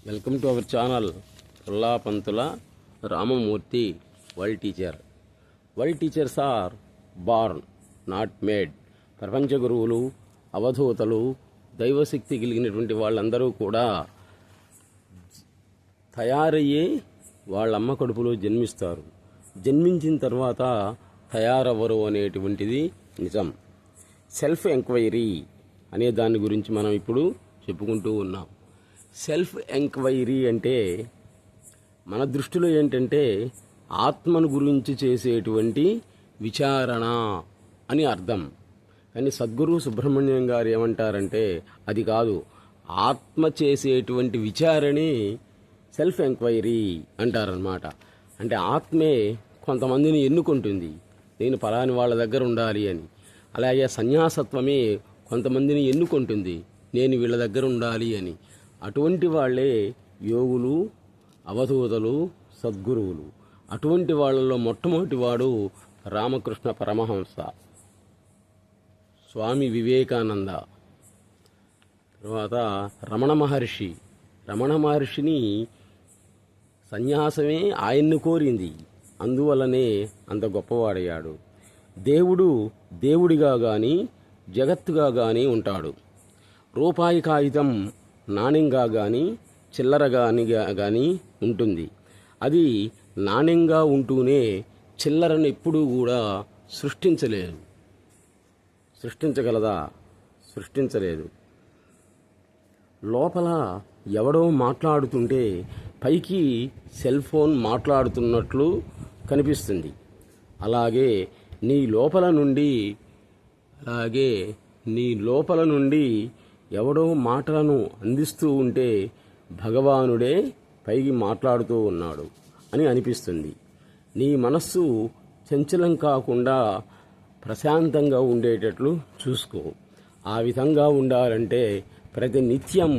Welcome to our channel Pullapanthula Ramamurthy. World teacher. World teachers are born, not made. ప్రపంచ గురువులు, అవధూతలు, దైవశక్తి కలిగినటువంటి వాళ్ళందరూ కూడా తయారయ్యే వాళ్ళమ్మ కడుపులో జన్మిస్తారు. జన్మించిన తర్వాత తయారవ్వరు అనేటువంటిది నిజం. సెల్ఫ్ ఎంక్వైరీ అనే దాని గురించి మనం ఇప్పుడు చెప్పుకుంటూ ఉన్నాం. సెల్ఫ్ ఎంక్వైరీ అంటే మన దృష్టిలో ఏంటంటే ఆత్మను గురించి చేసేటువంటి విచారణ అని అర్థం. కానీ సద్గురు సుబ్రహ్మణ్యం గారు ఏమంటారంటే అది కాదు, ఆత్మ చేసేటువంటి విచారణే సెల్ఫ్ ఎంక్వైరీ అంటారనమాట. అంటే ఆత్మే కొంతమందిని ఎన్నుకుంటుంది, నేను పలాని వాళ్ళ దగ్గర ఉండాలి అని. అలాగే సన్యాసత్వమే కొంతమందిని ఎన్నుకుంటుంది, నేను వీళ్ళ దగ్గర ఉండాలి అని. అటువంటి వాళ్ళే యోగులు, అవధూతలు, సద్గురువులు. అటువంటి వాళ్ళలో మొట్టమొదటి వాడు రామకృష్ణ పరమహంస, స్వామి వివేకానంద, తర్వాత రమణ మహర్షి. రమణ మహర్షిని సన్యాసమే ఆయన్ను కోరింది, అందువల్లనే అంత గొప్పవాడయ్యాడు. దేవుడు దేవుడిగా కానీ జగత్తుగా కానీ ఉంటాడు. రూపాయి కాగితం నాణ్యంగా కానీ చిల్లరగా కానీ ఉంటుంది. అది నాణ్యంగా ఉంటూనే చిల్లరను ఎప్పుడూ కూడా సృష్టించలేదు. సృష్టించగలదా? సృష్టించలేదు. లోపల ఎవడో మాట్లాడుతుంటే పైకి సెల్ ఫోన్ మాట్లాడుతున్నట్లు కనిపిస్తుంది. అలాగే నీ లోపల నుండి ఎవడో మాటలను అందిస్తూ ఉంటే భగవానుడే పైకి మాట్లాడుతూ ఉన్నాడు అని అనిపిస్తుంది. నీ మనస్సు చంచలం కాకుండా ప్రశాంతంగా ఉండేటట్లు చూసుకో. ఆ విధంగా ఉండాలంటే ప్రతి నిత్యం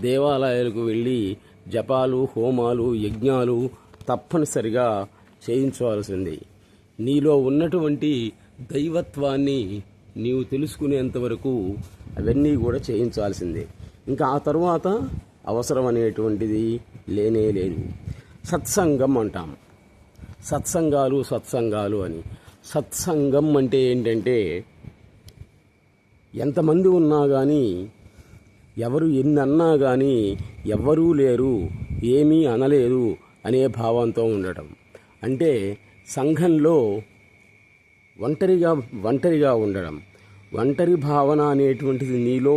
దేవాలయాలకు వెళ్ళి జపాలు, హోమాలు, యజ్ఞాలు తప్పనిసరిగా చేయించవలసింది. నీలో ఉన్నటువంటి దైవత్వాన్ని నీవు తెలుసుకునేంత వరకు అవన్నీ కూడా చేయించాల్సిందే. ఇంకా ఆ తరువాత అవసరం అనేటువంటిది లేనే లేదు. సత్సంగం అంటాం. సత్సంగాలు అని. సత్సంగం అంటే ఏంటంటే ఎంతమంది ఉన్నా కానీ, ఎవరు ఎన్ని అన్నా కానీ ఎవ్వరూ లేరు, ఏమీ అనలేదు అనే భావంతో ఉండటం. అంటే సంఘంలో ఒంటరిగా ఉండడం. ఒంటరి భావన అనేటువంటిది నీలో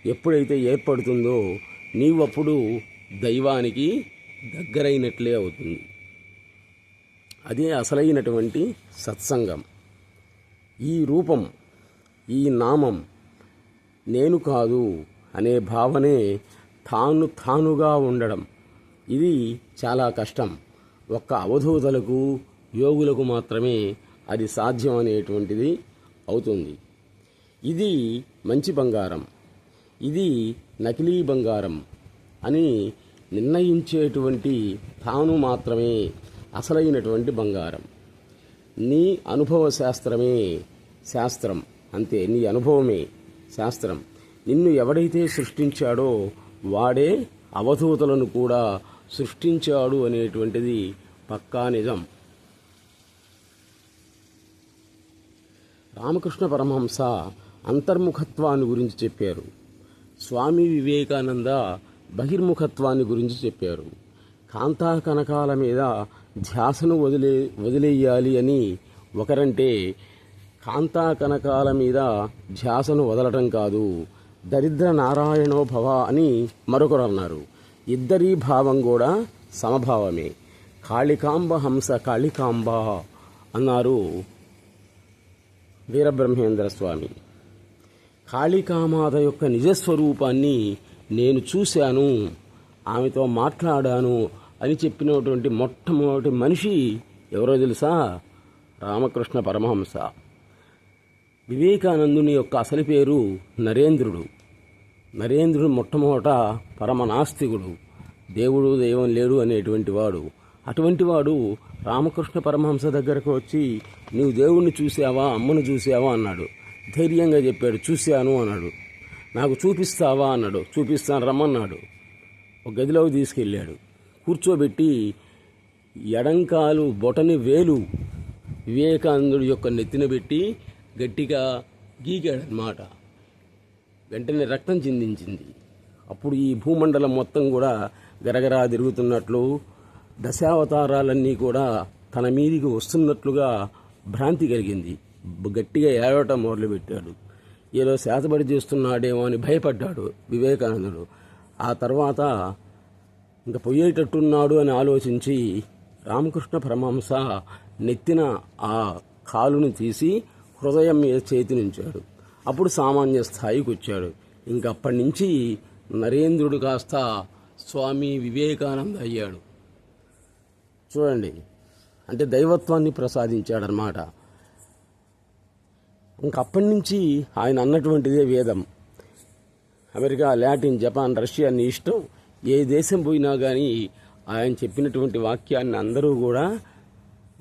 ఎప్పుడైతే ఏర్పడుతుందో నీవు అప్పుడు దైవానికి దగ్గరైనట్లే అవుతుంది. అదే అసలైనటువంటి సత్సంగం. ఈ రూపం, ఈ నామం నేను కాదు అనే భావనే తానుగా ఉండడం. ఇది చాలా కష్టం. ఒక్క అవధూతలకు, యోగులకు మాత్రమే అది సాధ్యం అనేటువంటిది అవుతుంది. ఇది మంచి బంగారం, ఇది నకిలీ బంగారం అని నిర్ణయించేటువంటి తాను మాత్రమే అసలైనటువంటి బంగారం. నీ అనుభవ శాస్త్రమే శాస్త్రం, అంతే. నీ అనుభవమే శాస్త్రం. నిన్ను ఎవడైతే సృష్టించాడో వాడే అవధూతలను కూడా సృష్టించాడు అనేటువంటిది పక్కా నిజం. రామకృష్ణ పరమహంస అంతర్ముఖత్వాన్ని గురించి చెప్పారు. స్వామి వివేకానంద బహిర్ముఖత్వాన్ని గురించి చెప్పారు. కాంతా కనకాల మీద ధ్యాసను వదిలేయాలి అని ఒకరంటే, కాంతా కనకాల మీద ధ్యాసను వదలటం కాదు, దరిద్ర నారాయణోభవ అని మరొకరు అన్నారు. ఇద్దరి భావం కూడా సమభావమే. కాళికాంబ హంస కాళికాంబ అన్నారు వీరబ్రహ్మేంద్ర స్వామి. కాళికామాత యొక్క నిజస్వరూపాన్ని నేను చూశాను, ఆమెతో మాట్లాడాను అని చెప్పినటువంటి మొట్టమొదటి మనిషి ఎవరో తెలుసా? రామకృష్ణ పరమహంస. వివేకానందుని యొక్క అసలు పేరు నరేంద్రుడు. నరేంద్రుడు మొట్టమొదట పరమనాస్తికుడు, దేవుడు దైవం లేడు అనేటువంటి వాడు. అటువంటి వాడు రామకృష్ణ పరమహంస దగ్గరకు వచ్చి, నీవు దేవుణ్ణి చూసావా, అమ్మను చూసావా అన్నాడు. ధైర్యంగా చెప్పాడు, చూశాను అన్నాడు. నాకు చూపిస్తావా అన్నాడు. చూపిస్తాను రమ్మన్నాడు. ఒక గదిలోకి తీసుకెళ్ళాడు. కూర్చోబెట్టి ఎడంకాలు బొటని వేలు వివేకానందుడి యొక్క నెత్తిన పెట్టి గట్టిగా గీకాడనమాట. వెంటనే రక్తం చిందించింది. అప్పుడు ఈ భూమండలం మొత్తం కూడా గరగరా తిరుగుతున్నట్లు, దశావతారాలన్నీ కూడా తన మీదికి వస్తున్నట్లుగా భ్రాంతి కలిగింది. గట్టిగా ఏడవటం మొదలుపెట్టాడు. ఏదో శాతబడి చేస్తున్నాడేమో అని భయపడ్డాడు వివేకానందుడు. ఆ తర్వాత ఇంకా పోయేటట్టున్నాడు అని ఆలోచించి రామకృష్ణ పరమహంస నెత్తిన ఆ కాలును తీసి హృదయం మీద చేతినుంచాడు. అప్పుడు సామాన్య స్థాయికి వచ్చాడు. ఇంకప్పటి నుంచి నరేంద్రుడు కాస్త స్వామి వివేకానంద అయ్యాడు. చూడండి, అంటే దైవత్వాన్ని ప్రసాదించాడనమాట. ఇంకప్పటి నుంచి ఆయన అన్నటువంటిదే వేదం. అమెరికా, లాటిన్, జపాన్, రష్యా నీ ఇష్టం, ఏ దేశం పోయినా కానీ ఆయన చెప్పినటువంటి వాక్యాన్ని అందరూ కూడా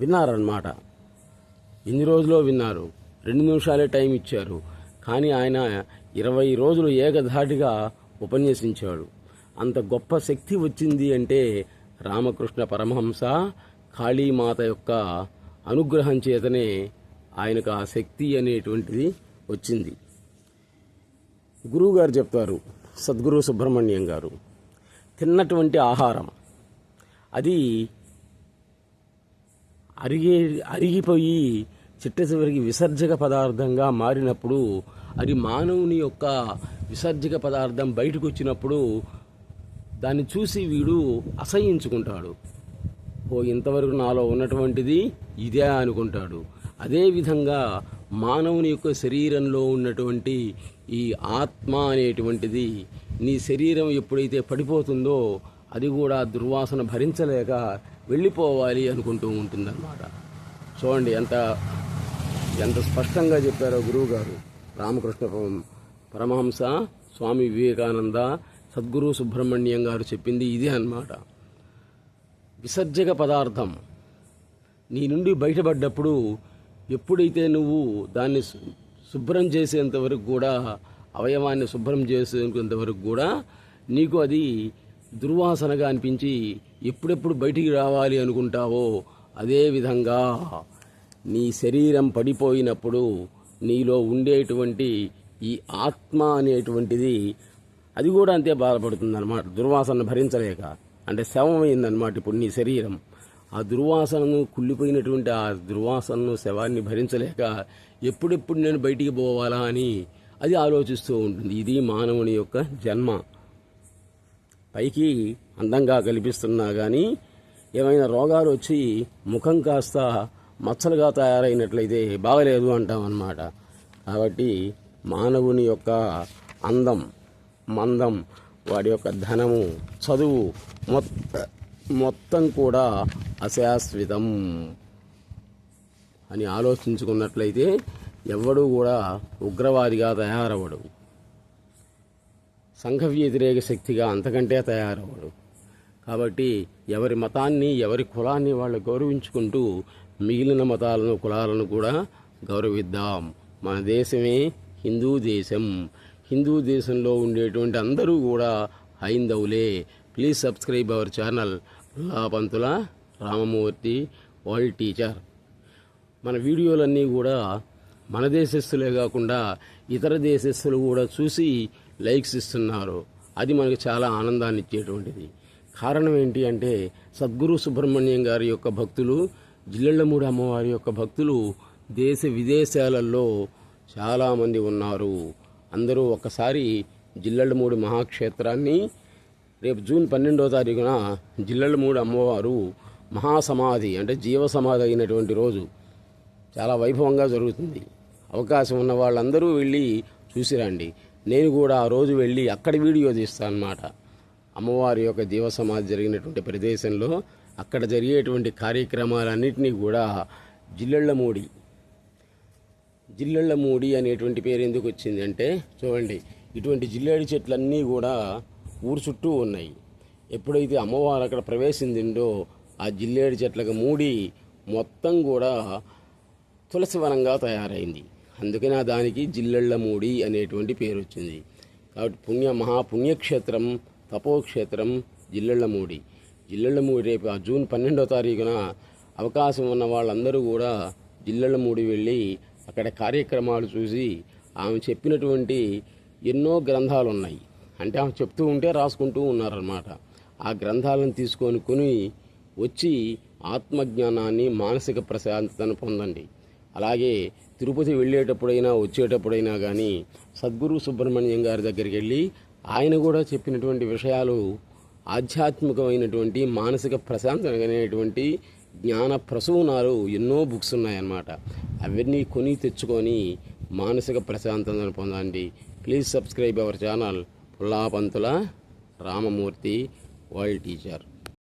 విన్నారన్నమాట. ఎన్ని రోజులో విన్నారు, 2 నిమిషాలే టైం ఇచ్చారు. కానీ ఆయన 20 రోజులు ఏకధాటిగా ఉపన్యసించాడు. అంత గొప్ప శక్తి వచ్చింది అంటే రామకృష్ణ పరమహంస కాళీమాత యొక్క అనుగ్రహం చేతనే ఆయనకు ఆ శక్తి అనేటువంటిది వచ్చింది. గురువుగారు చెప్తారు, సద్గురు సుబ్రహ్మణ్యం గారు, తిన్నటువంటి ఆహారం అది అరిగిపోయి చిట్ట చివరికి విసర్జక పదార్థంగా మారినప్పుడు, అది మానవుని యొక్క విసర్జక పదార్థం బయటకు వచ్చినప్పుడు దాన్ని చూసి వీడు అసహ్యించుకుంటాడు. ఇంతవరకు నాలో ఉన్నటువంటిది ఇదే అనుకుంటాడు. అదేవిధంగా మానవుని యొక్క శరీరంలో ఉన్నటువంటి ఈ ఆత్మ అనేటువంటిది నీ శరీరం ఎప్పుడైతే పడిపోతుందో అది కూడా దుర్వాసన భరించలేక వెళ్ళిపోవాలి అనుకుంటూ ఉంటుందన్నమాట. చూడండి ఎంత స్పష్టంగా చెప్పారో గురువుగారు. రామకృష్ణ పరమహంస, స్వామి వివేకానంద, సద్గురు సుబ్రహ్మణ్యం గారు చెప్పింది ఇదే అన్నమాట. విసర్జక పదార్థం నీ నుండి బయటపడ్డప్పుడు ఎప్పుడైతే నువ్వు దాన్ని శుభ్రం చేసేంత వరకు కూడా, అవయవాన్ని శుభ్రం చేసేంత వరకు కూడా నీకు అది దుర్వాసనగా అనిపించి ఎప్పుడెప్పుడు బయటికి రావాలి అనుకుంటావో, అదేవిధంగా నీ శరీరం పడిపోయినప్పుడు నీలో ఉండేటువంటి ఈ ఆత్మ అనేటువంటిది అది కూడా అంతే బాధపడుతుంది అన్నమాట. దుర్వాసన భరించలేక, అంటే శవమైందన్నమాట ఇప్పుడు నీ శరీరం. ఆ దుర్వాసనను, కుళ్ళిపోయినటువంటి ఆ దుర్వాసనను, శవాన్ని భరించలేక ఎప్పుడెప్పుడు నేను బయటికి పోవాలా అని అది ఆలోచిస్తూ ఉంటుంది. ఇది మానవుని యొక్క జన్మ. పైకి అందంగా కనిపిస్తున్నా కానీ ఏమైనా రోగాలు వచ్చి ముఖం కాస్త మచ్చలుగా తయారైనట్లయితే బాగలేదు అంటాం అన్నమాట. కాబట్టి మానవుని యొక్క అందం, మందం, వాడి యొక్క ధనము, చదువు మొత్తం కూడా అశాశ్వతం అని ఆలోచించుకున్నట్లయితే ఎవడూ కూడా ఉగ్రవాదిగా తయారవడు, సంఘ వ్యతిరేక శక్తిగా అంతకంటే తయారవడు. కాబట్టి ఎవరి మతాన్ని, ఎవరి కులాన్ని వాళ్ళు గౌరవించుకుంటూ మిగిలిన మతాలను, కులాలను కూడా గౌరవిద్దాం. మన దేశమే హిందూ దేశం. హిందూ దేశంలో ఉండేటువంటి అందరూ కూడా హైందవులే. Please subscribe our channel Panthula Ramamurthy world teacher. మన వీడియోలన్నీ కూడా మన దేశస్తులే కాకుండా ఇతర దేశస్తులు కూడా చూసి లైక్స్ ఇస్తున్నారు. అది మనకు చాలా ఆనందాన్ని ఇచ్చేటువంటిది. కారణం ఏంటి అంటే సద్గురు సుబ్రహ్మణ్యం గారి యొక్క భక్తులు, జిల్లెళ్లమూడి అమ్మవారి యొక్క భక్తులు దేశ విదేశాలలో చాలామంది ఉన్నారు. అందరూ ఒక్కసారి జిల్లెళ్లమూడి మహాక్షేత్రాన్ని రేపు జూన్ 12వ తారీఖున జిల్లెళ్లమూడి అమ్మవారు మహాసమాధి, అంటే జీవసమాధి అయినటువంటి రోజు చాలా వైభవంగా జరుగుతుంది. అవకాశం ఉన్న వాళ్ళందరూ వెళ్ళి చూసిరండి. నేను కూడా ఆ రోజు వెళ్ళి అక్కడ వీడియో తీస్తాను అన్నమాట. అమ్మవారి యొక్క జీవసమాధి జరిగినటువంటి ప్రదేశంలో అక్కడ జరిగేటువంటి కార్యక్రమాలన్నింటినీ కూడా జిల్లెళ్లమూడి అనేటువంటి పేరు ఎందుకు వచ్చింది అంటే, చూడండి, ఇటువంటి జిల్లేడి చెట్లన్నీ కూడా ఊరు చుట్టూ ఉన్నాయి. ఎప్పుడైతే అమ్మవారు అక్కడ ప్రవేశించిందో ఆ జిల్లేడి చెట్లకు మూడి మొత్తం కూడా తులసివనంగా తయారైంది. అందుకని దానికి జిల్లెళ్లమూడి అనేటువంటి పేరు వచ్చింది. కాబట్టి మహాపుణ్యక్షేత్రం తపోక్షేత్రం జిల్లెళ్లమూడి. జిల్లెళ్లమూడి రేపు జూన్ 12వ తారీఖున అవకాశం ఉన్న వాళ్ళందరూ కూడా జిల్లెళ్లమూడి వెళ్ళి అక్కడ కార్యక్రమాలు చూసి ఆమె చెప్పినటువంటి ఎన్నో గ్రంథాలు ఉన్నాయి. అంటే ఆమె చెప్తూ ఉంటే రాసుకుంటూ ఉన్నారన్నమాట. ఆ గ్రంథాలను కొని వచ్చి ఆత్మజ్ఞానాన్ని, మానసిక ప్రశాంతతను పొందండి. అలాగే తిరుపతి వెళ్ళేటప్పుడైనా వచ్చేటప్పుడైనా కానీ సద్గురు సుబ్రహ్మణ్యం గారి దగ్గరికి వెళ్ళి ఆయన కూడా చెప్పినటువంటి విషయాలు ఆధ్యాత్మికమైనటువంటి మానసిక ప్రశాంతత అనేటువంటి జ్ఞాన ప్రసూనాలు ఎన్నో బుక్స్ ఉన్నాయన్నమాట. అవన్నీ కొని తెచ్చుకొని మానసిక ప్రశాంతతను పొందండి. Please subscribe our channel Pullapanthula Ramamurthy world teacher.